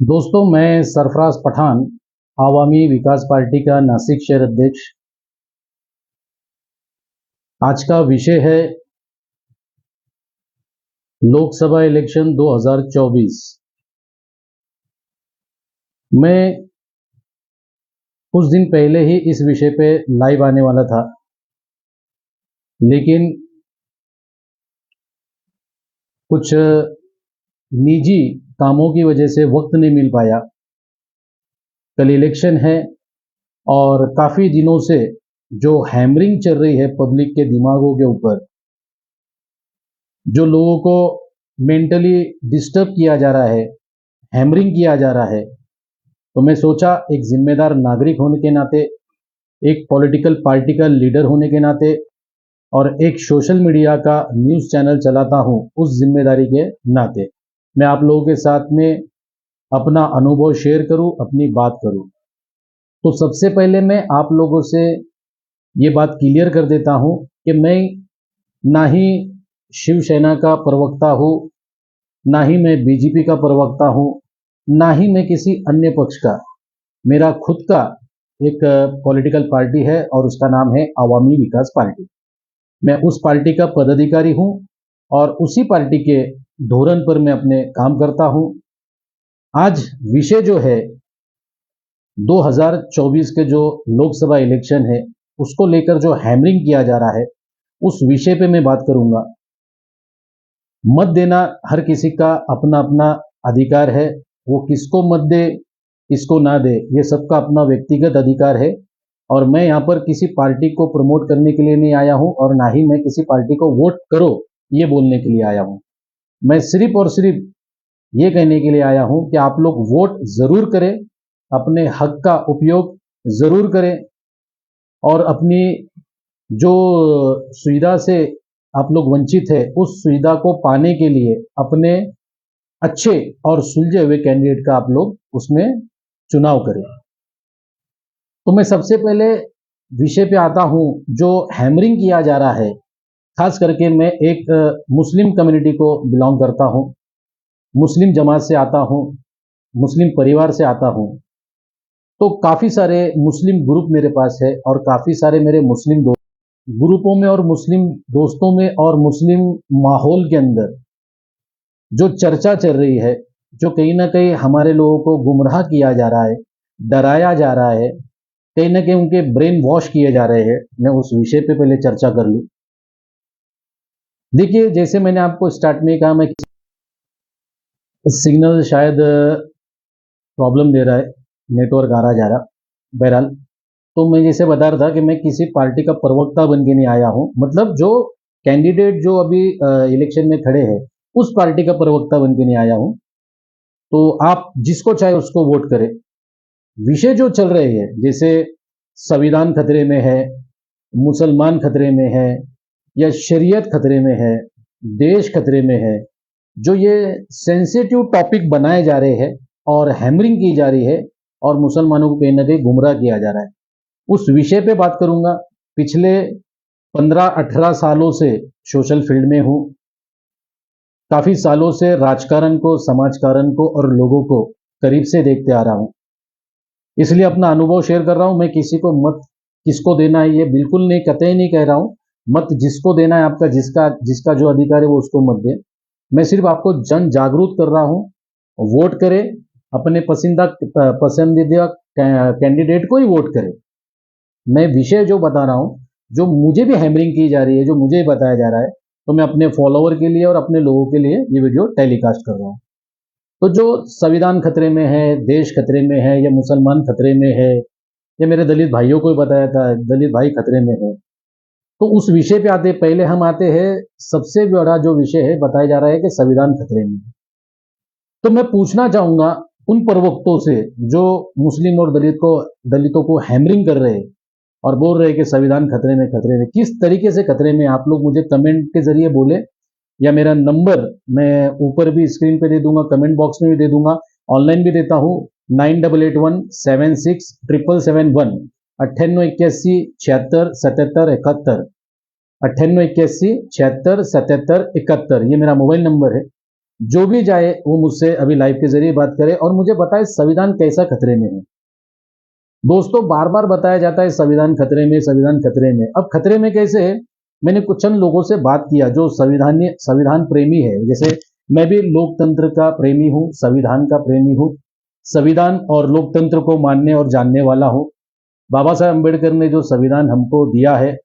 दोस्तों, मैं सरफराज पठान, आवामी विकास पार्टी का नासिक शहर अध्यक्ष। आज का विषय है लोकसभा इलेक्शन 2024। मैं कुछ दिन पहले ही इस विषय पे लाइव आने वाला था, लेकिन कुछ निजी कामों की वजह से वक्त नहीं मिल पाया। कल इलेक्शन है और काफ़ी दिनों से जो हैमरिंग चल रही है पब्लिक के दिमागों के ऊपर, जो लोगों को मेंटली डिस्टर्ब किया जा रहा है, हैमरिंग किया जा रहा है, तो मैं सोचा एक जिम्मेदार नागरिक होने के नाते, एक पॉलिटिकल पार्टी का लीडर होने के नाते और एक सोशल मीडिया का न्यूज़ चैनल चलाता हूँ उस जिम्मेदारी के नाते मैं आप लोगों के साथ में अपना अनुभव शेयर करूँ, अपनी बात करूँ। तो सबसे पहले मैं आप लोगों से ये बात क्लियर कर देता हूँ कि मैं ना ही शिवसेना का प्रवक्ता हूँ, ना ही मैं बीजेपी का प्रवक्ता हूँ, ना ही मैं किसी अन्य पक्ष का। मेरा खुद का एक पॉलिटिकल पार्टी है और उसका नाम है आवामी विकास पार्टी। मैं उस पार्टी का पदाधिकारी हूँ और उसी पार्टी के धोरण पर मैं अपने काम करता हूँ। आज विषय जो है 2024 के जो लोकसभा इलेक्शन है उसको लेकर जो हैमरिंग किया जा रहा है उस विषय पे मैं बात करूंगा। मत देना हर किसी का अपना अपना अधिकार है, वो किसको मत दे किसको ना दे ये सबका अपना व्यक्तिगत अधिकार है। और मैं यहाँ पर किसी पार्टी को प्रमोट करने के लिए नहीं आया हूँ और ना ही मैं किसी पार्टी को वोट करो ये बोलने के लिए आया हूँ। मैं सिर्फ और सिर्फ ये कहने के लिए आया हूँ कि आप लोग वोट जरूर करें, अपने हक का उपयोग जरूर करें और अपनी जो सुविधा से आप लोग वंचित है उस सुविधा को पाने के लिए अपने अच्छे और सुलझे हुए कैंडिडेट का आप लोग उसमें चुनाव करें। तो मैं सबसे पहले विषय पे आता हूं। जो हैमरिंग किया जा रहा है, खास करके मैं एक मुस्लिम कम्युनिटी को बिलोंग करता हूं, मुस्लिम जमात से आता हूं, मुस्लिम परिवार से आता हूं। तो काफ़ी सारे मुस्लिम ग्रुप मेरे पास है और काफ़ी सारे मेरे मुस्लिम ग्रुपों में और मुस्लिम दोस्तों में और मुस्लिम माहौल के अंदर जो चर्चा चल रही है, जो कहीं ना कहीं हमारे लोगों को गुमराह किया जा रहा है, डराया जा रहा है, कहीं ना कहीं उनके ब्रेन वॉश किए जा रहे हैं, मैं उस विषय पे पहले चर्चा कर लूं। देखिए, जैसे मैंने आपको स्टार्ट में कहा, मैं सिग्नल शायद प्रॉब्लम दे रहा है, नेटवर्क आ रहा जा रहा। बहरहाल, तो मैं जैसे बता रहा था कि मैं किसी पार्टी का प्रवक्ता बन के नहीं आया हूं, मतलब जो कैंडिडेट जो अभी इलेक्शन में खड़े हैं उस पार्टी का प्रवक्ता बन के नहीं आया हूं। तो आप जिसको चाहे उसको वोट करें। विषय जो चल रहे हैं, जैसे संविधान खतरे में है, मुसलमान खतरे में है, या शरीयत खतरे में है, देश खतरे में है, जो ये सेंसिटिव टॉपिक बनाए जा रहे हैं और हैमरिंग की जा रही है और मुसलमानों को कहीं ना कहीं गुमराह किया जा रहा है, उस विषय पे बात करूंगा। पिछले 15-18 सालों से सोशल फील्ड में हूं, काफी सालों से राजकारण को, समाजकारण को और लोगों को करीब से देखते आ रहा हूं, इसलिए अपना अनुभव शेयर कर रहा हूं। मैं किसी को मत किसको देना है ये बिल्कुल नहीं, कतई नहीं कह रहा हूं। मत जिसको देना है आपका, जिसका जिसका जो अधिकार है वो उसको मत दे। मैं सिर्फ आपको जन जागरूक कर रहा हूं। वोट करें, अपने पसंदीदा कैंडिडेट को ही वोट करें। मैं विषय जो बता रहा हूं, जो मुझे भी हैमरिंग की जा रही है, जो मुझे बताया जा रहा है, तो मैं अपने फॉलोवर के लिए और अपने लोगों के लिए ये वीडियो टेलीकास्ट कर रहा हूं। तो जो संविधान खतरे में है, देश खतरे में है, या मुसलमान खतरे में है, या मेरे दलित भाइयों को भी बताया था दलित भाई खतरे में है, तो उस विषय पे आते पहले हम आते हैं। सबसे बड़ा जो विषय है बताया जा रहा है कि संविधान खतरे में है। तो मैं पूछना चाहूंगा उन प्रवक्तों से जो मुस्लिम और दलितों को हैमरिंग कर रहे हैं और बोल रहे हैं कि संविधान खतरे में, किस तरीके से खतरे में, आप लोग मुझे कमेंट के जरिए बोले, या मेरा नंबर मैं ऊपर भी स्क्रीन पे दे दूंगा, कमेंट बॉक्स में भी दे दूंगा, ऑनलाइन भी देता हूँ। 9881767771, 9881767771, 9881767771, ये मेरा मोबाइल नंबर है। जो भी जाए वो मुझसे अभी लाइव के जरिए बात करे और मुझे बताए संविधान कैसा खतरे में है। दोस्तों, बार बार बताया जाता है संविधान खतरे में, संविधान खतरे में। अब खतरे में कैसे है? मैंने कुछ चंद लोगों से बात किया जो संविधान प्रेमी है। जैसे मैं भी लोकतंत्र का प्रेमी हूँ, संविधान का प्रेमी हूँ, संविधान और लोकतंत्र को मानने और जानने वाला हूँ। बाबा साहेब अम्बेडकर ने जो संविधान हमको दिया है,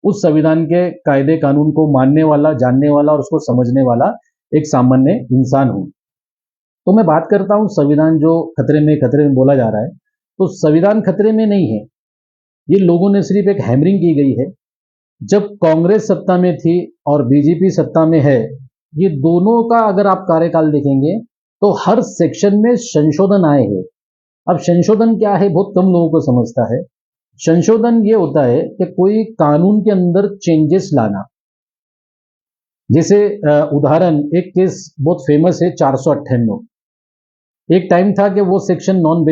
उस संविधान के कायदे कानून को मानने वाला, जानने वाला और उसको समझने वाला एक सामान्य इंसान हूँ। तो मैं बात करता हूँ संविधान जो खतरे में बोला जा रहा है। तो संविधान खतरे में नहीं है, ये लोगों ने सिर्फ एक हैमरिंग की गई है। जब कांग्रेस सत्ता में थी और बीजेपी सत्ता में है, ये दोनों का अगर आप कार्यकाल देखेंगे तो हर सेक्शन में संशोधन आए हैं। अब संशोधन क्या है, बहुत कम लोगों को समझता है। संशोधन ये होता है कि कोई कानून के अंदर चेंजेस लाना। जैसे उदाहरण, एक केस बहुत फेमस है 498। एक टाइम था कि वो सेक्शन नॉन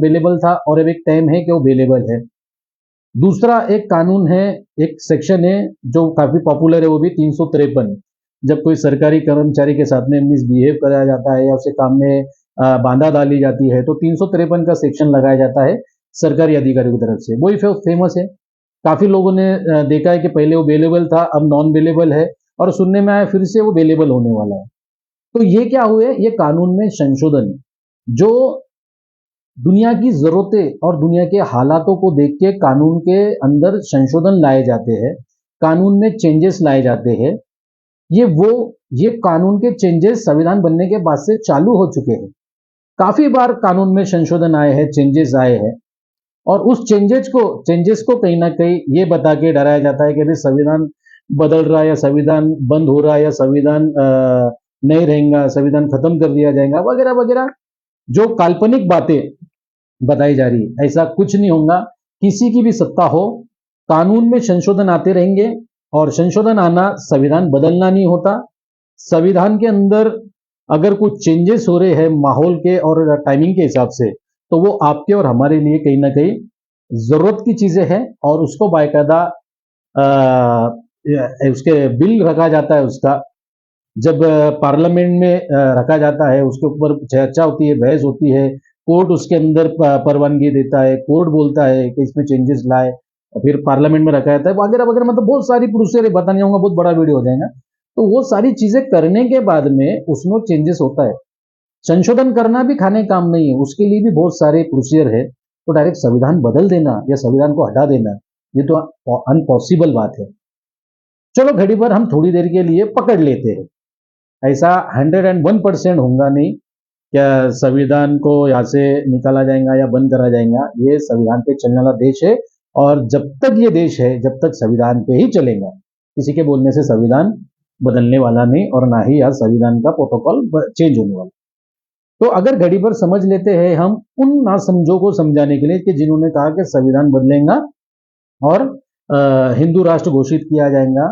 बेलेबल था और अब एक टाइम है कि वो बेलेबल है। दूसरा एक कानून है, एक सेक्शन है जो काफी पॉपुलर है, वो भी 353। जब कोई सरकारी कर्मचारी के साथ में मिसबिहेव कराया जाता है या उसे काम में बाधा डाली जाती है तो 353 का सेक्शन लगाया जाता है सरकारी अधिकारियों की तरफ से। वही फेमस है। काफी लोगों ने देखा है कि पहले वो बेलेबल था, अब नॉन बेलेबल है, और सुनने में आया फिर से वो बेलेबल होने वाला है। तो ये क्या हुए, ये कानून में संशोधन जो दुनिया की जरूरतें और दुनिया के हालातों को देख के कानून के अंदर संशोधन लाए जाते हैं, कानून में चेंजेस लाए जाते हैं। ये कानून के चेंजेस संविधान बनने के बाद से चालू हो चुके हैं। काफी बार कानून में संशोधन आए हैं, चेंजेस आए हैं, और उस चेंजेस को कहीं ना कहीं ये बता के डराया जाता है कि अभी संविधान बदल रहा है या संविधान बंद हो रहा है या संविधान नहीं रहेगा, संविधान खत्म कर दिया जाएगा, वगैरह वगैरह जो काल्पनिक बातें बताई जा रही है। ऐसा कुछ नहीं होगा। किसी की भी सत्ता हो, कानून में संशोधन आते रहेंगे, और संशोधन आना संविधान बदलना नहीं होता। संविधान के अंदर अगर कुछ चेंजेस हो रहे हैं माहौल के और टाइमिंग के हिसाब से, तो वो आपके और हमारे लिए कहीं ना कहीं जरूरत की चीजें हैं, और उसको बाकायदा उसके बिल रखा जाता है। उसका जब पार्लियामेंट में रखा जाता है, उसके ऊपर चर्चा होती है, बहस होती है, कोर्ट उसके अंदर परवानगी देता है, कोर्ट बोलता है कि इसमें चेंजेस लाए, फिर पार्लियामेंट में रखा जाता है, वगैरह वगैरह। मतलब बहुत सारी प्रोसीजर बता नहीं होगा, बहुत बड़ा वीडियो हो जाएगा। तो वो सारी चीजें करने के बाद में उसमें चेंजेस होता है। संशोधन करना भी खाने काम नहीं है, उसके लिए भी बहुत सारे प्रोसीजर है। तो डायरेक्ट संविधान बदल देना या संविधान को हटा देना, ये तो अनपॉसिबल बात है। चलो घड़ी पर हम थोड़ी देर के लिए पकड़ लेते हैं, ऐसा 101% होगा नहीं क्या संविधान को यहाँ से निकाला जाएगा या बंद करा जाएगा। ये संविधान पे चलने वाला देश है, और जब तक ये देश है, जब तक संविधान पे ही चलेगा। किसी के बोलने से संविधान बदलने वाला नहीं, और ना ही यार संविधान का प्रोटोकॉल चेंज होने वाला। तो अगर घड़ी पर समझ लेते हैं हम उन नासमझों को समझाने के लिए कि जिन्होंने कहा कि संविधान बदलेगा और हिंदू राष्ट्र घोषित किया जाएगा,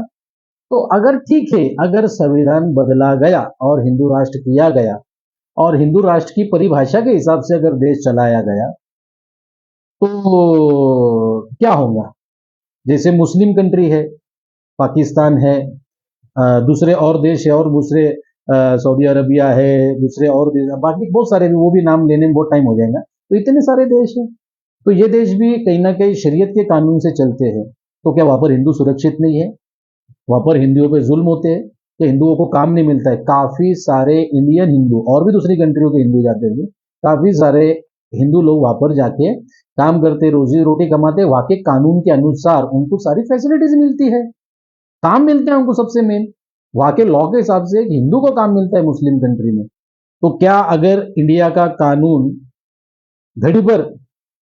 तो अगर ठीक है, अगर संविधान बदला गया और हिंदू राष्ट्र किया गया और हिंदू राष्ट्र की परिभाषा के हिसाब से अगर देश चलाया गया, तो क्या होगा? जैसे मुस्लिम कंट्री है, पाकिस्तान है, दूसरे और देश है, और दूसरे सऊदी अरबिया है, दूसरे और बाकी बहुत सारे, वो भी नाम लेने में बहुत टाइम हो जाएगा। तो इतने सारे देश हैं, तो ये देश भी कहीं ना कहीं शरीयत के कानून से चलते हैं। तो क्या वहां पर हिंदू सुरक्षित नहीं है? वहां पर हिंदुओं पे जुल्म होते हैं कि हिंदुओं को काम नहीं मिलता है? काफी सारे इंडियन हिंदू और भी दूसरी कंट्रियों के हिंदू जाते हैं, काफी सारे हिंदू लोग वहां पर जाके काम करते, रोजी रोटी कमाते, वहां के कानून के अनुसार उनको सारी फैसिलिटीज मिलती है, काम मिलते हैं उनको। सबसे मेन वहां के लॉ के हिसाब से एक हिंदू को काम मिलता है मुस्लिम कंट्री में। तो क्या अगर इंडिया का कानून घड़ी पर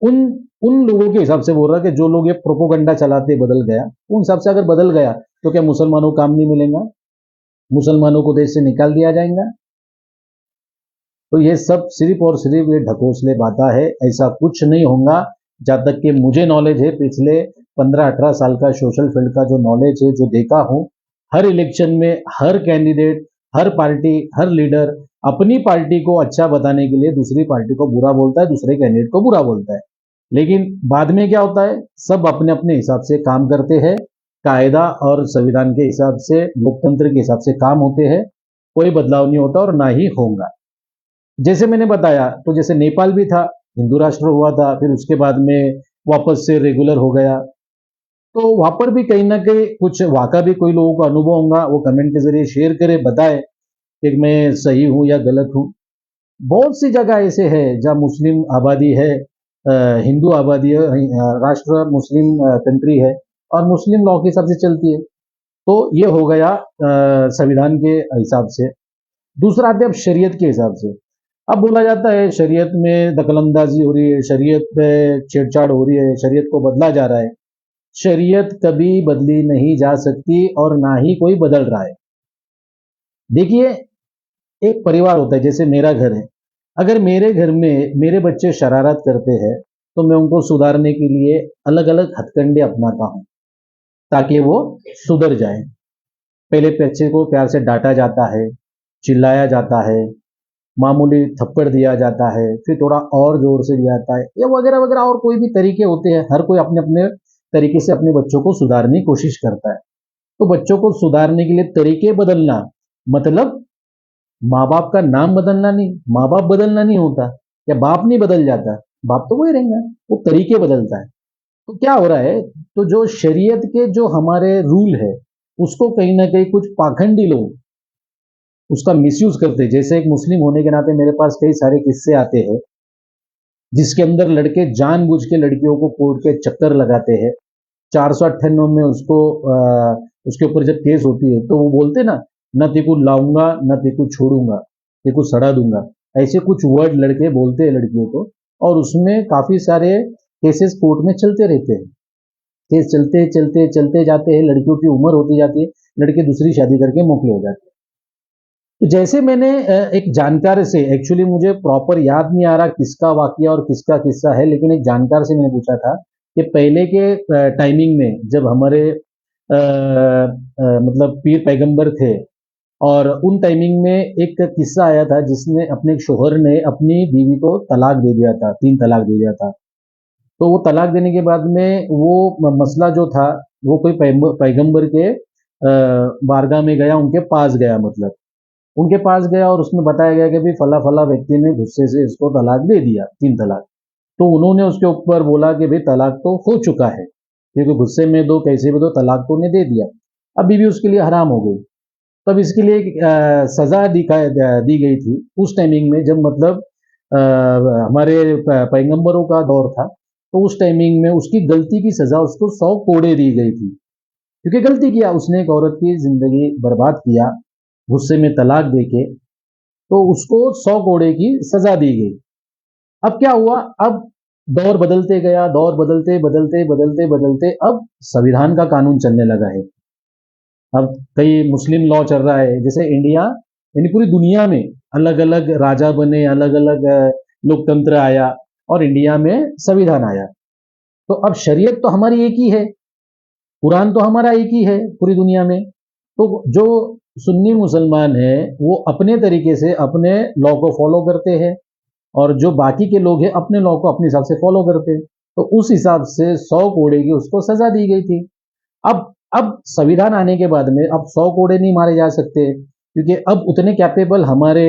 उन उन लोगों के हिसाब से बोल रहा है कि जो लोग ये प्रोपोगंडा चलाते बदल गया, उन हिसाब से अगर बदल गया, तो क्या मुसलमानों को काम नहीं मिलेगा? मुसलमानों को देश से निकाल दिया जाएगा? तो ये सब सिर्फ और सिर्फ ये ढकोसले बातें है, ऐसा कुछ नहीं होगा। जहां तक कि मुझे नॉलेज है, पिछले 15-18 साल का सोशल फील्ड का जो नॉलेज है, जो देखा हूं, हर इलेक्शन में हर कैंडिडेट, हर पार्टी, हर लीडर अपनी पार्टी को अच्छा बताने के लिए दूसरी पार्टी को बुरा बोलता है, दूसरे कैंडिडेट को बुरा बोलता है। लेकिन बाद में क्या होता है, सब अपने अपने हिसाब से काम करते हैं, कायदा और संविधान के हिसाब से, लोकतंत्र के हिसाब से काम होते हैं। कोई बदलाव नहीं होता और ना ही होगा। जैसे मैंने बताया, तो जैसे नेपाल भी था, हिंदू राष्ट्र हुआ था, फिर उसके बाद में वापस से रेगुलर हो गया। तो वहां पर भी कहीं ना कहीं कुछ वहां का भी कोई लोगों का अनुभव होगा, वो कमेंट के जरिए शेयर करे, बताए कि मैं सही हूं या गलत हूं। बहुत सी जगह ऐसे है जहां मुस्लिम आबादी है, हिंदू आबादी है, राष्ट्र मुस्लिम कंट्री है, और मुस्लिम लॉ के हिसाब से चलती है। तो ये हो गया संविधान के हिसाब से। दूसरा आते अब शरीयत के हिसाब से। अब बोला जाता है शरीयत में दखलंदाजी हो रही है, शरीयत पे छेड़छाड़ हो रही है, शरीयत को बदला जा रहा है। शरीयत कभी बदली नहीं जा सकती और ना ही कोई बदल रहा है। देखिए, एक परिवार होता है, जैसे मेरा घर है। अगर मेरे घर में मेरे बच्चे शरारत करते हैं, तो मैं उनको सुधारने के लिए अलग अलग हथकंडे अपनाता हूं, ताकि वो सुधर जाए। पहले बच्चे को प्यार से डांटा जाता है, चिल्लाया जाता है, मामूली थप्पड़ दिया जाता है, फिर थोड़ा और जोर से दिया जाता है, या वगैरह वगैरह और कोई भी तरीके होते हैं। हर कोई अपने अपने तरीके से अपने बच्चों को सुधारने की कोशिश करता है। तो बच्चों को सुधारने के लिए तरीके बदलना मतलब माँ बाप का नाम बदलना नहीं, माँ बाप बदलना नहीं होता, या बाप नहीं बदल जाता, बाप तो वही रहेगा, वो तरीके बदलता है। तो क्या हो रहा है, तो जो शरीयत के जो हमारे रूल है, उसको कहीं ना कहीं कुछ पाखंडी लोग उसका मिसयूज करते हैं। जैसे एक मुस्लिम होने के नाते मेरे पास कई सारे किस्से आते हैं, जिसके अंदर लड़के जानबूझ के लड़कियों को कोर्ट के चक्कर लगाते हैं। 498 में उसको उसके ऊपर जब केस होती है, तो वो बोलते ना, न तेको लाऊंगा न तेको छोड़ूंगा, तेको सड़ा दूंगा, ऐसे कुछ वर्ड लड़के बोलते हैं लड़कियों को। और उसमें काफी सारे केसेस कोर्ट में चलते रहते हैं। केस चलते चलते चलते जाते हैं, लड़कियों की उम्र होती जाती है, लड़के दूसरी शादी करके मोकले हो जाते हैं। तो जैसे मैंने एक जानकार से, एक्चुअली मुझे प्रॉपर याद नहीं आ रहा किसका वाकया और किसका किस्सा है, लेकिन एक जानकार से मैंने पूछा था कि पहले के टाइमिंग में जब हमारे मतलब पीर पैगंबर थे, और उन टाइमिंग में एक किस्सा आया था जिसने अपने शोहर ने अपनी बीवी को तलाक दे दिया था, 3 तलाक दे दिया था। तो वो तलाक देने के बाद में वो मसला जो था, वो कोई पैगंबर के बारगाह में गया, उनके पास गया, मतलब उनके पास गया, और उसमें बताया गया कि भाई फला फला व्यक्ति ने गुस्से से इसको तलाक दे दिया, 3 तलाक। तो उन्होंने उसके ऊपर बोला कि भाई तलाक तो हो चुका है, क्योंकि गुस्से में दो कैसे भी दो, तलाक तो उन्हें दे दिया, अब बीवी उसके लिए हराम हो गई। तब इसके लिए एक सजा दी गई थी उस टाइमिंग में, जब मतलब हमारे पैगंबरों का दौर था। तो उस टाइमिंग में उसकी गलती की सजा उसको 100 कोड़े दी गई थी, क्योंकि गलती किया उसने, एक औरत की जिंदगी बर्बाद किया गुस्से में तलाक देके। तो उसको 100 कोड़े की सजा दी गई। अब क्या हुआ, अब दौर बदलते गया, दौर बदलते बदलते बदलते बदलते अब संविधान का कानून चलने लगा है। अब कई मुस्लिम लॉ चल रहा है, जैसे इंडिया यानी पूरी दुनिया में अलग अलग राजा बने, अलग अलग लोकतंत्र आया, और इंडिया में संविधान आया। तो अब शरीयत तो हमारी एक ही है, कुरान तो हमारा एक ही है पूरी दुनिया में। तो जो सुन्नी मुसलमान है, वो अपने तरीके से अपने लॉ को फॉलो करते हैं, और जो बाकी के लोग हैं अपने लॉ को अपने हिसाब से फॉलो करते हैं। तो उस हिसाब से 100 कोड़े की उसको सजा दी गई थी। अब संविधान आने के बाद में अब 100 कोड़े नहीं मारे जा सकते, क्योंकि अब उतने कैपेबल हमारे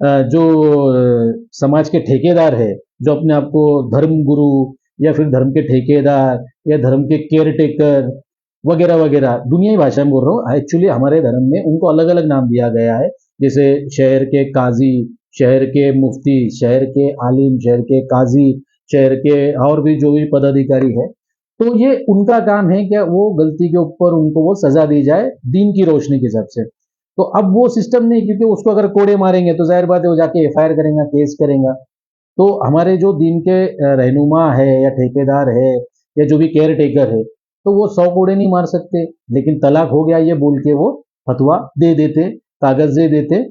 जो समाज के ठेकेदार है, जो अपने आप को धर्म गुरु या फिर धर्म के ठेकेदार या धर्म के केयर टेकर वगैरह वगैरह, दुनियाई भाषा में बोल रहा हूँ, एक्चुअली हमारे धर्म में उनको अलग अलग नाम दिया गया है। जैसे शहर के काजी, शहर के मुफ्ती, शहर के आलिम, शहर के काजी, शहर के और भी जो भी पदाधिकारी है। तो ये उनका काम है कि वो गलती के ऊपर उनको वो सजा दी जाए दीन की रोशनी के हिसाब से। तो अब वो सिस्टम नहीं, क्योंकि उसको अगर कोड़े मारेंगे तो जाहिर बात है वो जाके एफआईआर करेगा, केस करेगा। तो हमारे जो दीन के रहनुमा है या ठेकेदार है या जो भी केयर टेकर है, तो वो 100 कोड़े नहीं मार सकते, लेकिन तलाक हो गया ये बोल के वो फतवा दे देते, कागज दे देते।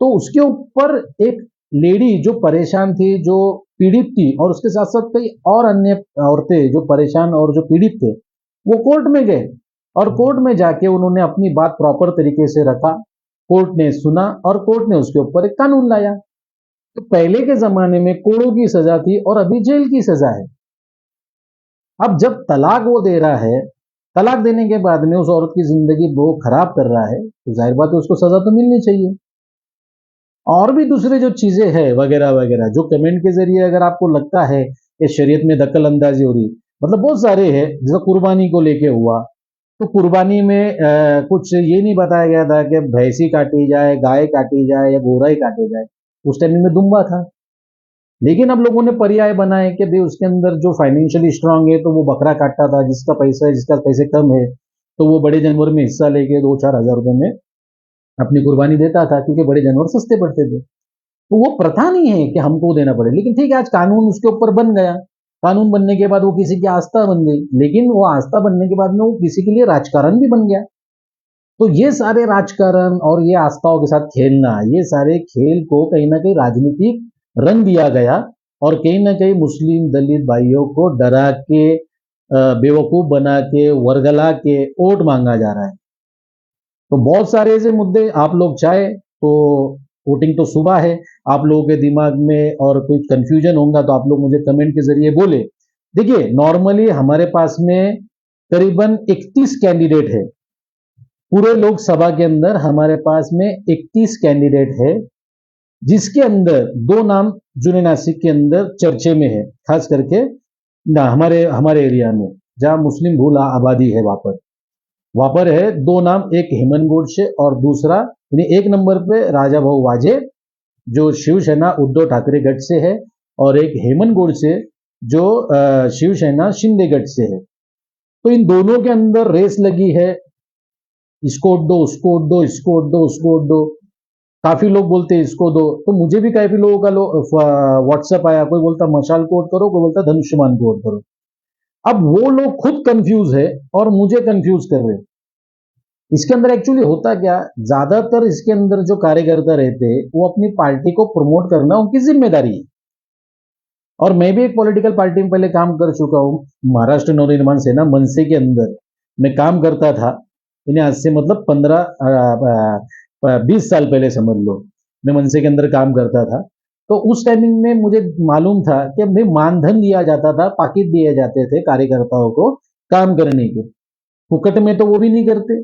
तो उसके ऊपर एक लेडी जो परेशान थी, जो पीड़ित थी, और उसके साथ साथ कई और अन्य औरतें जो परेशान और जो पीड़ित थे, वो कोर्ट में गए, और कोर्ट में जाके उन्होंने अपनी बात प्रॉपर तरीके से रखा। कोर्ट ने सुना और कोर्ट ने उसके ऊपर एक कानून लाया। तो पहले के जमाने में कोड़ों की सजा थी और अभी जेल की सजा है। अब जब तलाक वो दे रहा है, तलाक देने के बाद में उस औरत की जिंदगी वो खराब कर रहा है, तो जाहिर बात है उसको सजा तो मिलनी चाहिए। और भी दूसरे जो चीजें हैं वगैरह वगैरह, जो कमेंट के जरिए अगर आपको लगता है कि शरीयत में दखल अंदाजी हो रही, मतलब बहुत सारे हैं। जैसे कुर्बानी को लेके हुआ, तो कुर्बानी में कुछ ये नहीं बताया गया था कि भैंसी काटी जाए, गाय काटी जाए या घोड़ा ही काटे जाए। उस टाइम में दुम्बा था। लेकिन अब लोगों ने पर्याय बनाए कि भाई उसके अंदर जो फाइनेंशियली स्ट्रांग है तो वो बकरा काटता था, जिसका पैसा है, जिसका पैसे कम है तो वो बड़े जानवर में हिस्सा लेके 2-4 हज़ार रुपए में अपनी कुर्बानी देता था, क्योंकि बड़े जानवर सस्ते पड़ते थे। तो वो प्रथा नहीं है कि हमको देना पड़े, लेकिन ठीक है, आज कानून उसके ऊपर बन गया। कानून बनने के बाद वो किसी की आस्था बन गई, लेकिन वो आस्था बनने के बाद में वो किसी के लिए राजकारण भी बन गया। तो ये सारे राजकारण और ये आस्थाओं के साथ खेलना, ये सारे खेल को कहीं ना कहीं राजनीतिक रंग दिया गया, और कहीं ना कहीं मुस्लिम दलित भाइयों को डरा के, बेवकूफ बना के, वर्गला के वोट मांगा जा रहा है। तो बहुत सारे ऐसे मुद्दे, आप लोग चाहे तो वोटिंग तो सुबह है, आप लोगों के दिमाग में और कुछ कंफ्यूजन होगा तो आप लोग मुझे कमेंट के जरिए बोले। देखिए, नॉर्मली हमारे पास में करीबन 31 कैंडिडेट है। पूरे लोकसभा के अंदर हमारे पास में 31 कैंडिडेट है, जिसके अंदर दो नाम जुने नासिक के अंदर चर्चे में है, खास करके ना हमारे हमारे एरिया में, जहां मुस्लिम बहुल आबादी है। वहां पर है दो नाम, एक हेमंत गोडसे और दूसरा, यानी एक नंबर पे राजा भाऊ वाजे जो शिवसेना उद्धव ठाकरे गट से है, और एक हेमंत गोडसे जो शिवसेना शिंदे गट से है। तो इन दोनों के अंदर रेस लगी है, इसको वोट दो, उसको वोट दो, इसको वोट दो, उसको वोट दो। काफी लोग बोलते हैं इसको दो, तो मुझे भी काफी लोगों का व्हाट्सएप आया, कोई बोलता मशाल को वोट करो, कोई बोलता धनुष्यमान को वोट करो। अब वो लोग खुद कंफ्यूज है और मुझे कंफ्यूज कर रहे हैं। इसके अंदर एक्चुअली होता क्या, ज्यादातर इसके अंदर जो कार्यकर्ता रहते हैं वो अपनी पार्टी को प्रमोट करना उनकी जिम्मेदारी है। और मैं भी एक पॉलिटिकल पार्टी में पहले काम कर चुका हूं, महाराष्ट्र नवनिर्माण सेना मनसे के अंदर मैं काम करता था। इन्हें आज से मतलब 15-20 साल पहले समझ लो, मैं मनसे के अंदर काम करता था। तो उस टाइमिंग में मुझे मालूम था कि भाई मानधन दिया जाता था, पाकिट दिए जाते थे कार्यकर्ताओं को काम करने के, फुकट में तो वो भी नहीं करते।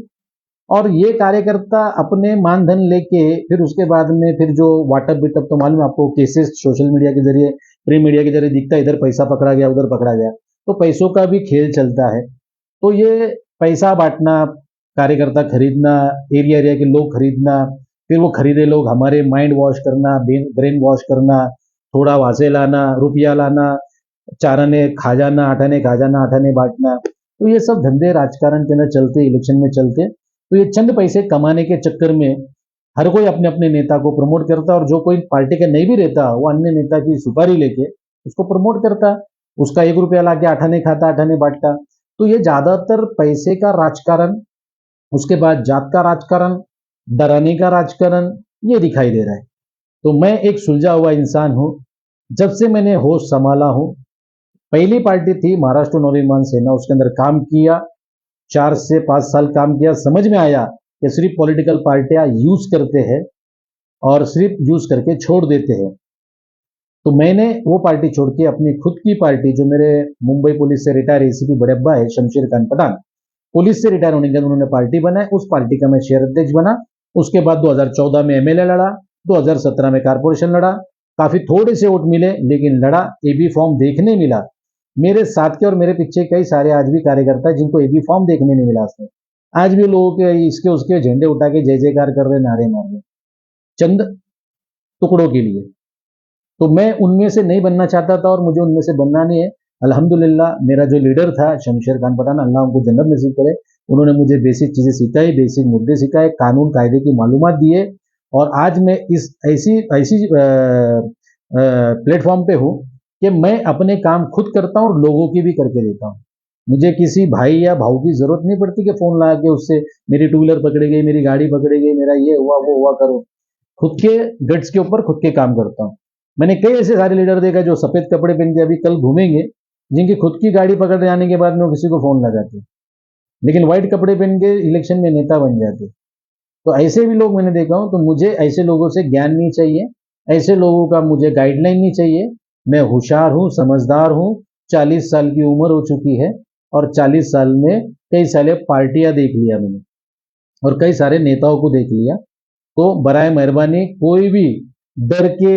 और ये कार्यकर्ता अपने मानधन लेके फिर उसके बाद में फिर जो वाटअप बिटअप, तो मालूम है आपको, केसेस सोशल मीडिया के जरिए, प्री मीडिया के जरिए दिखता है, इधर पैसा पकड़ा गया, उधर पकड़ा गया। तो पैसों का भी खेल चलता है। तो ये पैसा बांटना, कार्यकर्ता खरीदना, एरिया एरिया के लोग खरीदना, फिर वो खरीदे लोग हमारे माइंड वॉश करना, ब्रेन वॉश करना, थोड़ा वहां लाना, रुपया लाना, 4 आने खा जाना, 8 आने खा जाना, 8 आने बांटना। तो ये सब धंधे राजकारण के अंदर चलते, इलेक्शन में चलते। तो ये चंद पैसे कमाने के चक्कर में हर कोई अपने अपने नेता को प्रमोट करता, और जो कोई पार्टी का नहीं भी रहता वो अन्य नेता की सुपारी लेके उसको प्रमोट करता। उसका 1 रुपया लाके 8 आने खाता, 8 आने बांटता। तो ये ज्यादातर पैसे का राजकारण, उसके बाद जात का राजकारण, डराने का राजकारण, ये दिखाई दे रहा है। तो मैं एक सुलझा हुआ इंसान हूं। जब से मैंने होश संभाला हूं, पहली पार्टी थी महाराष्ट्र नवनिर्माण सेना, उसके अंदर काम किया, 4 से 5 साल काम किया। समझ में आया कि सिर्फ पॉलिटिकल पार्टियां यूज करते हैं और सिर्फ यूज करके छोड़ देते हैं। तो मैंने वो पार्टी छोड़ के अपनी खुद की पार्टी, जो मेरे मुंबई पुलिस से रिटायर एसीपी बड़े अब्बा है शमशेर खान पठान, पुलिस से रिटायर होने के बाद उन्होंने पार्टी बनाई, उस पार्टी का मैं शेयर अध्यक्ष बना। उसके बाद 2014 में एमएलए लड़ा, 2017 में कारपोरेशन लड़ा। काफी थोड़े से वोट मिले, लेकिन लड़ा। एबी फॉर्म देखने मिला। मेरे साथ के और मेरे पीछे कई सारे आज भी कार्यकर्ता हैं जिनको एबी फॉर्म देखने नहीं मिला उसमें। आज भी लोगों के इसके उसके झंडे उठा के जय जयकार कर रहे, नारे मार रहे, चंद टुकड़ों के लिए। तो मैं उनमें से नहीं बनना चाहता था और मुझे उनमें से बनना नहीं है। अल्हम्दुलिल्लाह, मेरा जो लीडर था शमशेर खान पठान, अल्लाह उनको जन्नत नसीब करे, उन्होंने मुझे बेसिक चीजें सिखाई, बेसिक मुद्दे सिखाए, कानून कायदे की मालूमात दिए। और आज मैं इस ऐसी ऐसी प्लेटफॉर्म पे हूँ कि मैं अपने काम खुद करता हूँ और लोगों की भी करके देता हूँ। मुझे किसी भाई या भाऊ की जरूरत नहीं पड़ती कि फोन लगा के उससे मेरी टू व्हीलर पकड़ी गई, मेरी गाड़ी पकड़ी गई, मेरा ये हुआ वो हुआ करो। खुद के गट्स के ऊपर खुद के काम करता हूँ। मैंने कई ऐसे सारे लीडर देखा जो सफेद कपड़े पहन के अभी कल घूमेंगे, जिनकी खुद की गाड़ी पकड़ जाने के बाद में वो किसी को फोन लगाते, लेकिन व्हाइट कपड़े पहन के इलेक्शन में नेता बन जाते। तो ऐसे भी लोग मैंने देखा हूं। तो मुझे ऐसे लोगों से ज्ञान नहीं चाहिए, ऐसे लोगों का मुझे गाइडलाइन नहीं चाहिए। मैं होशियार हूं, समझदार हूं, 40 साल की उम्र हो चुकी है, और 40 साल में कई सारे पार्टियां देख लिया मैंने, और कई सारे नेताओं को देख लिया। तो बराए मेहरबानी कोई भी डर के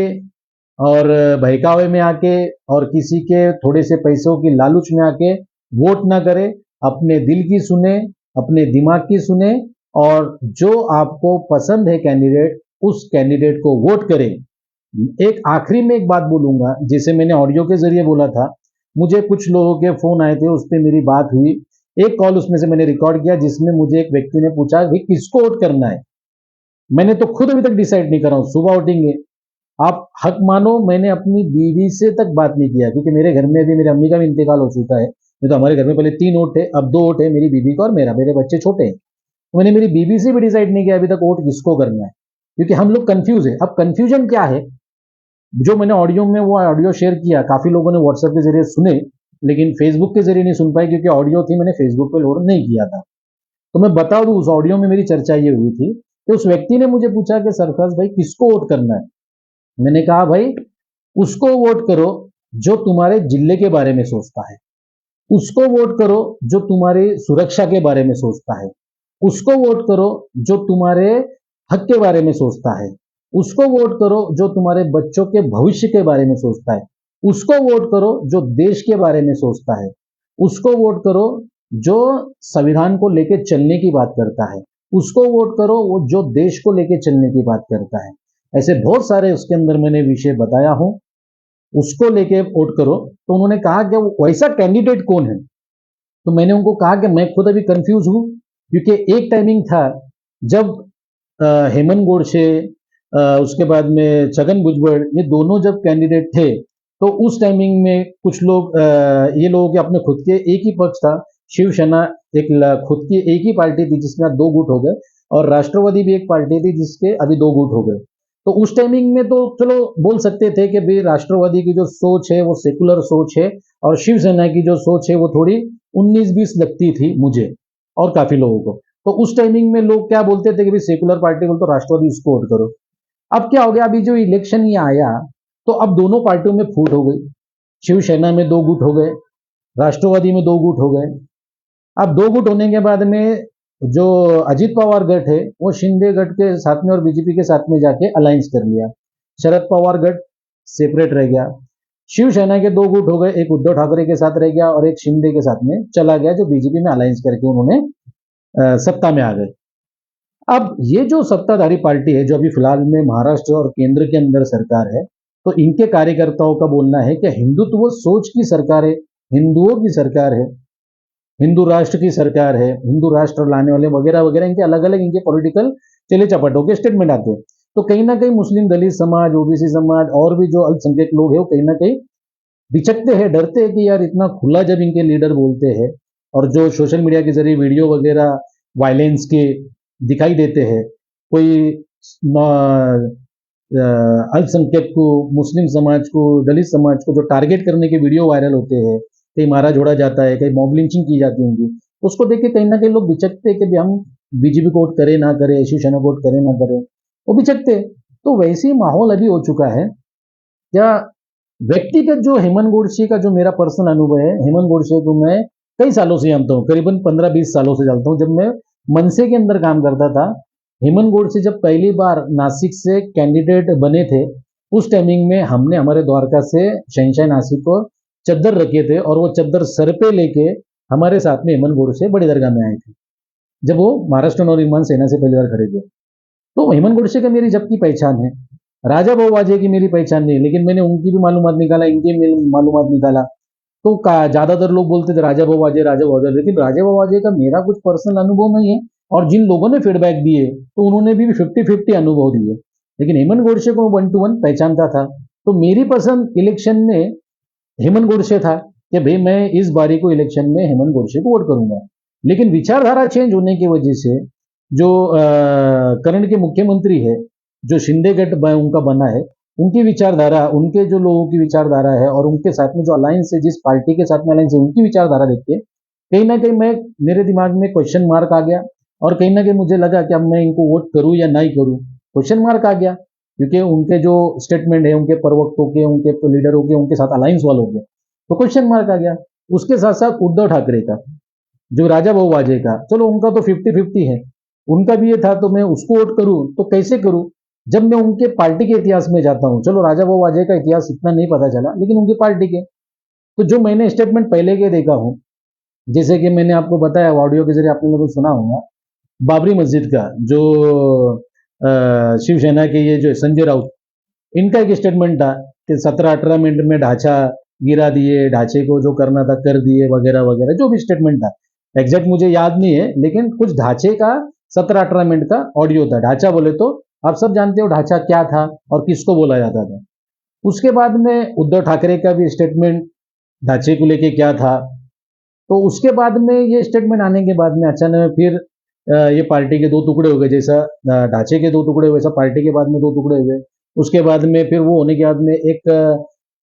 और बहकावे में आके और किसी के थोड़े से पैसों की लालच में आके वोट ना करे, अपने दिल की सुने, अपने दिमाग की सुने और जो आपको पसंद है कैंडिडेट, उस कैंडिडेट को वोट करें। एक आखिरी में एक बात बोलूंगा, जैसे मैंने ऑडियो के जरिए बोला था, मुझे कुछ लोगों के फोन आए थे, उस पर मेरी बात हुई। एक कॉल उसमें से मैंने रिकॉर्ड किया जिसमें मुझे एक व्यक्ति ने पूछा कि किसको वोट करना है। मैंने तो खुद अभी तक डिसाइड नहीं करा हूं, सुबह उठेंगे। आप हक मानो, मैंने अपनी बीवी से तक बात नहीं किया, क्योंकि मेरे घर में अभी मेरी अम्मी का भी इंतकाल हो चुका है। नहीं तो हमारे घर में पहले 3 वोट थे, अब 2 वोट है, मेरी बीवी का और मेरा। मेरे बच्चे छोटे हैं, तो मैंने मेरी बीवी से भी डिसाइड नहीं किया अभी तक वोट किसको करना है, क्योंकि हम लोग कंफ्यूज है। अब कंफ्यूजन क्या है, जो मैंने ऑडियो में वो ऑडियो शेयर किया, काफी लोगों ने व्हाट्सएप के जरिए सुने, लेकिन फेसबुक के जरिए नहीं सुन पाए, क्योंकि ऑडियो थी, मैंने फेसबुक पे लोड नहीं किया था। तो मैं बता दूं, उस ऑडियो में मेरी चर्चा ये हुई थी कि उस व्यक्ति ने मुझे पूछा कि सरफराज भाई किसको वोट करना है। मैंने कहा भाई उसको वोट करो जो तुम्हारे जिले के बारे में सोचता है, उसको वोट करो जो तुम्हारी सुरक्षा के बारे में सोचता है, उसको वोट करो जो तुम्हारे हक के बारे में सोचता है, उसको वोट करो जो तुम्हारे बच्चों के भविष्य के बारे में सोचता है, उसको वोट करो जो देश के बारे में सोचता है, उसको वोट करो जो संविधान को लेकर चलने की बात करता है, उसको वोट करो वो जो देश को लेकर चलने की बात करता है। ऐसे बहुत सारे उसके अंदर मैंने विषय बताया हूं, उसको लेके वोट करो। तो उन्होंने कहा कि वो वैसा कैंडिडेट कौन है। तो मैंने उनको कहा कि मैं खुद अभी कंफ्यूज हूं, क्योंकि एक टाइमिंग था जब हेमंत गोडसे, उसके बाद में छगन भुजबल, ये दोनों जब कैंडिडेट थे, तो उस टाइमिंग में कुछ लोग ये लोगों के अपने खुद के एक ही पक्ष था। शिवसेना एक खुद की एक ही पार्टी थी जिसमें 2 गुट हो गए, और राष्ट्रवादी भी एक पार्टी थी जिसके अभी 2 गुट हो गए। तो उस टाइमिंग में तो चलो बोल सकते थे कि भाई राष्ट्रवादी की जो सोच है वो सेकुलर सोच है, और शिवसेना की जो सोच है वो थोड़ी 19-20 लगती थी मुझे और काफी लोगों को। तो उस टाइमिंग में लोग क्या बोलते थे कि भाई सेकुलर पार्टी बोल तो राष्ट्रवादी उसको वोट करो। अब क्या हो गया, अभी जो इलेक्शन ये आया, तो अब दोनों पार्टियों में फूट हो गई। शिवसेना में 2 गुट हो गए, राष्ट्रवादी में 2 गुट हो गए। अब 2 गुट होने के बाद में जो अजीत पवार गठ है वो शिंदे गठ के साथ में और बीजेपी के साथ में जाके अलायंस कर लिया। शरद पवार गठ सेपरेट रह गया। शिवसेना के 2 गुट हो गए, एक उद्धव ठाकरे के साथ रह गया और एक शिंदे के साथ में चला गया, जो बीजेपी में अलायंस करके उन्होंने सत्ता में आ गए। अब ये जो सत्ताधारी पार्टी है जो अभी फिलहाल में महाराष्ट्र और केंद्र के अंदर सरकार है, तो इनके कार्यकर्ताओं का बोलना है कि हिंदुत्व सोच की सरकार है, हिंदुओं की सरकार है, हिंदू राष्ट्र की सरकार है, हिंदू राष्ट्र लाने वाले वगैरह वगैरह, इनके अलग अलग इनके पॉलिटिकल चले चपाटों के स्टेटमेंट आते हैं। तो कहीं ना कहीं मुस्लिम दलित समाज, ओबीसी समाज और भी जो अल्पसंख्यक लोग हैं वो कहीं ना कहीं बिचकते हैं, डरते हैं कि यार इतना खुला जब इनके लीडर बोलते हैं, और जो सोशल मीडिया के जरिए वीडियो वगैरह वायलेंस के दिखाई देते हैं, कोई अल्पसंख्यक को, मुस्लिम समाज को, दलित समाज को जो टारगेट करने के वीडियो वायरल होते हैं, कहीं मारा जोड़ा जाता है, कहीं मॉब लिंचिंग की जाती है उनकी, उसको देख के कहीं ना कहीं लोग बिचकते हैं कि हम बीजेपी को वोट करें ना करें, शिवसेना को वोट करें ना करें, वो बिचकते हैं। तो वैसे ही माहौल अभी हो चुका है। क्या व्यक्तिगत जो हेमंत गोडसे का जो मेरा पर्सनल अनुभव है, हेमंत गोडसे को मैं कई सालों से जानता हूँ, करीबन 15-20 सालों से जानता हूँ। जब मैं मनसे के अंदर काम करता था, हेमंत गोडसे जब पहली बार नासिक से कैंडिडेट बने थे, उस टाइमिंग में हमने हमारे द्वारका से शहनशाह नासिक को चद्दर रखे थे, और वो चद्दर सर पे लेके हमारे साथ में हेमंत गोडसे बड़ी दरगाह में आए थे, जब वो महाराष्ट्र नवनिर्माण सेना से पहली बार खड़े थे। तो हेमंत गोडसे का मेरी जबकि पहचान है, राजा बहु वाजे की मेरी पहचान नहीं, लेकिन मैंने उनकी भी मालूमात निकाला, इनकी भी मालूमात निकाला। तो ज्यादातर लोग बोलते थे राजा बहु वाजे, राजा बहु वाजे, लेकिन राजा बहु वाजे का मेरा कुछ पर्सनल अनुभव नहीं है, और जिन लोगों ने फीडबैक दिए तो उन्होंने भी 50-50 अनुभव दिए, लेकिन हेमंत गोडसे को 1-to-1 पहचानता था। तो मेरी पसंद इलेक्शन में हेमंत गोडसे था कि भाई मैं इस बारी को इलेक्शन में हेमंत गोडसे को वोट करूंगा। लेकिन विचारधारा चेंज होने की वजह से जो कर्ण के मुख्यमंत्री है, जो शिंदे गठ उनका बना है, उनकी विचारधारा, उनके जो लोगों की विचारधारा है, और उनके साथ में जो अलायंस है, जिस पार्टी के साथ में अलायंस है, उनकी विचारधारा देख के कहीं ना कहीं मैं, मेरे दिमाग में क्वेश्चन मार्क आ गया, और कहीं ना कहीं मुझे लगा कि अब मैं इनको वोट करूं या नहीं करूं। क्वेश्चन मार्क आ गया, क्योंकि उनके जो स्टेटमेंट है, उनके प्रवक्तों के, उनके लीडरों के, उनके साथ अलायंस वालों के, तो क्वेश्चन मार्क आ गया। उसके साथ साथ उद्धव ठाकरे का, जो राजा बहु वाजे का, चलो उनका तो 50-50 है, उनका भी ये था, तो मैं उसको वोट करूं तो कैसे करूं। जब मैं उनके पार्टी के इतिहास में जाता हूँ, चलो राजा वो वाजे का इतिहास इतना नहीं पता चला, लेकिन उनकी पार्टी के, तो जो मैंने स्टेटमेंट पहले के देखा हूँ, जैसे कि मैंने आपको बताया ऑडियो के जरिए आपने लोगों को सुना होगा, बाबरी मस्जिद का जो शिवसेना के ये जो संजय राउत, इनका एक स्टेटमेंट था कि 17-18 मिनट में ढांचा गिरा दिए, ढांचे को जो करना था कर दिए, वगैरह वगैरह, जो भी स्टेटमेंट था, एग्जैक्ट मुझे याद नहीं है, लेकिन कुछ ढांचे का 17-18 मिनट का ऑडियो था। ढांचा बोले तो आप सब जानते हो ढांचा क्या था और किसको बोला जाता था। उसके बाद में उद्धव ठाकरे का भी स्टेटमेंट ढांचे को लेके क्या था, तो उसके बाद में ये स्टेटमेंट आने के बाद में अचानक फिर ये पार्टी के दो टुकड़े हो गए, जैसा ढांचे के दो टुकड़े हुए वैसा पार्टी के बाद में दो टुकड़े हुए। उसके बाद में फिर वो होने के बाद में एक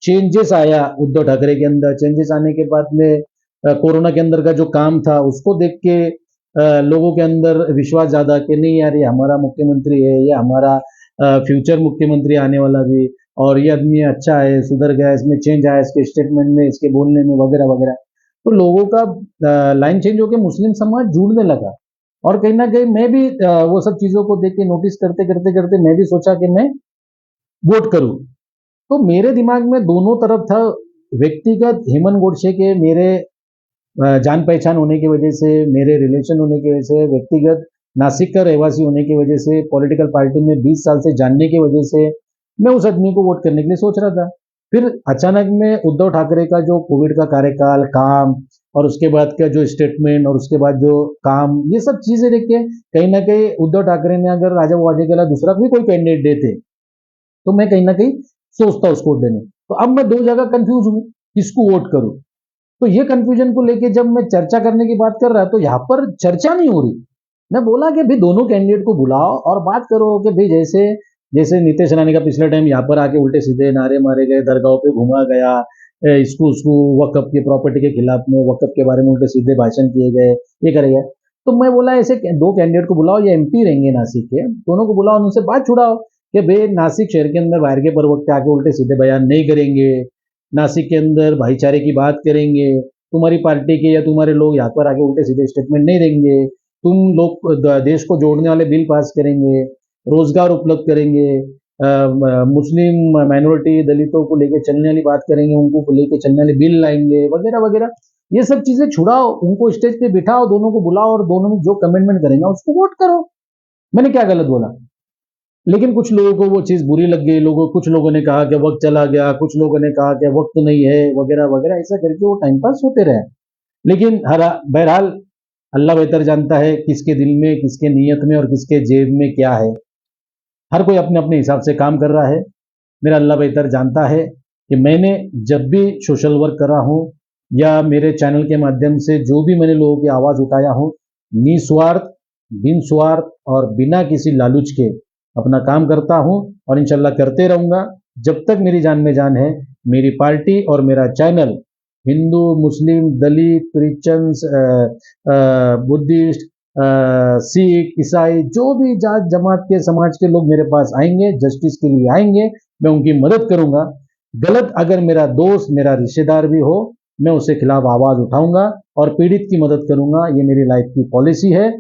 चेंजेस आया उद्धव ठाकरे के अंदर। चेंजेस आने के बाद में कोरोना के अंदर का जो काम था उसको देख के लोगों के अंदर विश्वास ज्यादा कि नहीं यार ये हमारा मुख्यमंत्री है, ये हमारा फ्यूचर मुख्यमंत्री आने वाला भी, और ये आदमी अच्छा है, सुधर गया, इसमें चेंज आया इसके स्टेटमेंट में, इसके बोलने में, वगैरह वगैरह। तो लोगों का लाइन चेंज होकर मुस्लिम समाज जुड़ने लगा, और कहीं ना कहीं मैं भी वो सब चीजों को देख के नोटिस करते करते करते मैं भी सोचा कि मैं वोट करूं। तो मेरे दिमाग में दोनों तरफ था, व्यक्तिगत हेमंत गोडसे के मेरे जान पहचान होने की वजह से, मेरे रिलेशन होने की वजह से, व्यक्तिगत नासिक का रहवासी होने की वजह से, पॉलिटिकल पार्टी में 20 साल से जानने की वजह से मैं उस आदमी को वोट करने के लिए सोच रहा था। फिर अचानक में उद्धव ठाकरे का जो कोविड का कार्यकाल, काम, और उसके बाद का जो स्टेटमेंट, और उसके बाद जो काम, ये सब चीजें देख के कहीं ना कहीं उद्धव ठाकरे ने अगर राजा वाजे के अलावा दूसरा भी कोई कैंडिडेट देते तो मैं कहीं ना कहीं सोचता उसको वोट देने। तो अब मैं दो जगह कंफ्यूज हूँ किसको वोट करूं। तो ये कंफ्यूजन को लेके जब मैं चर्चा करने की बात कर रहा तो यहाँ पर चर्चा नहीं हो रही। मैं बोला कि भाई दोनों कैंडिडेट को बुलाओ और बात करो कि भाई जैसे जैसे नीतीश रानी का पिछले टाइम यहाँ पर आके उल्टे सीधे नारे मारे गए, दरगाहों पे घुमा गया, इसको उसको वक्फ की प्रॉपर्टी के खिलाफ में, वक्फ के बारे में उल्टे सीधे भाषण किए गए, ये करे गए। तो मैं बोला ऐसे दो कैंडिडेट को बुलाओ, ये एमपी रहेंगे नासिक के, दोनों को बुलाओ, उनसे बात छुड़ाओ कि भाई नासिक शहर के अंदर बाहर के प्रवक्ता आके उल्टे सीधे बयान नहीं करेंगे, नासिक के अंदर भाईचारे की बात करेंगे, तुम्हारी पार्टी के या तुम्हारे लोग यहाँ पर आके उल्टे सीधे स्टेटमेंट नहीं देंगे, तुम लोग देश को जोड़ने वाले बिल पास करेंगे, रोजगार उपलब्ध करेंगे, मुस्लिम माइनॉरिटी दलितों को लेकर चलने वाली बात करेंगे, उनको लेकर चलने वाले बिल लाएंगे, वगैरह वगैरह। ये सब चीजें छुड़ाओ, उनको स्टेज पे बिठाओ, दोनों को बुलाओ और दोनों में जो कमेंटमेंट करेंगे उसको वोट करो। मैंने क्या गलत बोला? लेकिन कुछ लोगों को वो चीज बुरी लग गई, कुछ लोगों ने कहा कि वक्त चला गया, कुछ लोगों ने कहा कि वक्त नहीं है, वगैरह वगैरह, ऐसा करके वो टाइम पास होते रहे। लेकिन बहरहाल अल्लाह बेहतर जानता है किसके दिल में, किसके नीयत में और किसके जेब में क्या है। हर कोई अपने अपने हिसाब से काम कर रहा है। मेरा अल्लाह बेहतर जानता है कि मैंने जब भी सोशल वर्क कर रहा हूँ या मेरे चैनल के माध्यम से जो भी मैंने लोगों की आवाज उठाया हूँ, निस्वार्थ, बिन स्वार्थ और बिना किसी लालच के अपना काम करता हूँ, और इंशाल्लाह करते रहूंगा जब तक मेरी जान में जान है। मेरी पार्टी और मेरा चैनल हिंदू, मुस्लिम, दलित, क्रिश्चियन, बुद्धिस्ट, सिख, ईसाई, जो भी जात जमात के समाज के लोग मेरे पास आएंगे, जस्टिस के लिए आएंगे, मैं उनकी मदद करूंगा। गलत अगर मेरा दोस्त, मेरा रिश्तेदार भी हो, मैं उसके खिलाफ आवाज उठाऊंगा और पीड़ित की मदद करूंगा। ये मेरी लाइफ की पॉलिसी है।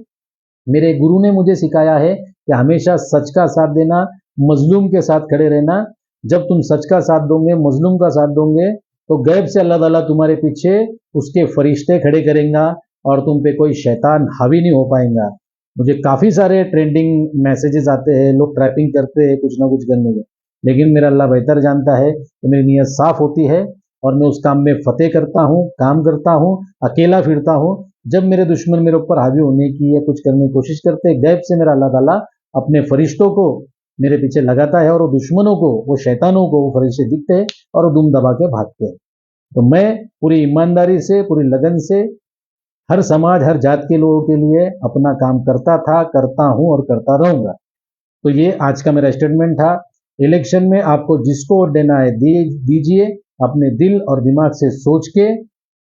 मेरे गुरु ने मुझे सिखाया है कि हमेशा सच का साथ देना, मजलूम के साथ खड़े रहना। जब तुम सच का साथ दोगे, मजलूम का साथ दोगे, तो गैब से अल्लाह ताला तुम्हारे पीछे उसके फरिश्ते खड़े करेगा और तुम पे कोई शैतान हावी नहीं हो पाएगा। मुझे काफी सारे ट्रेंडिंग मैसेजेस आते हैं, लोग ट्रैपिंग करते हैं कुछ ना कुछ करने के, लेकिन मेरा अल्लाह बेहतर जानता है कि मेरी नीयत साफ होती है और मैं उस काम में फतेह करता हूँ, काम करता हूँ, अकेला फिरता हूँ। जब मेरे दुश्मन मेरे ऊपर हावी होने की या कुछ करने की कोशिश करते हैं, गैब से मेरा अल्लाह ताला अपने फरिश्तों को मेरे पीछे लगाता है और वो दुश्मनों को, वो शैतानों को वो फरिश्ते दिखते हैं और वो दुम दबा के भागते हैं। तो मैं पूरी ईमानदारी से, पूरी लगन से हर समाज, हर जात के लोगों के लिए अपना काम करता था, करता हूं और करता रहूंगा। तो ये आज का मेरा स्टेटमेंट था। इलेक्शन में आपको जिसको वोट देना है दीजिए, अपने दिल और दिमाग से सोच के,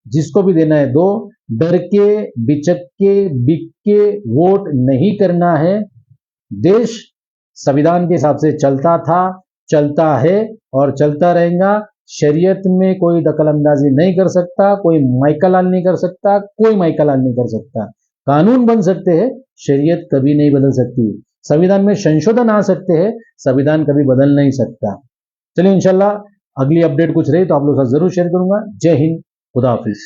जिसको भी देना है दो। डर के, बिचक के, बिक के वोट नहीं करना है। देश संविधान के हिसाब से चलता था, चलता है और चलता रहेगा। शरीयत में कोई दखल अंदाजी नहीं कर सकता, कोई माइकालाल नहीं कर सकता, कोई माइकालाल नहीं कर सकता। कानून बन सकते हैं, शरीयत कभी नहीं बदल सकती। संविधान में संशोधन आ सकते हैं, संविधान कभी बदल नहीं सकता। चलिए इंशाल्लाह अगली अपडेट कुछ रही तो आप लोगों के साथ जरूर शेयर करूंगा। जय हिंद, खुदा हाफिज।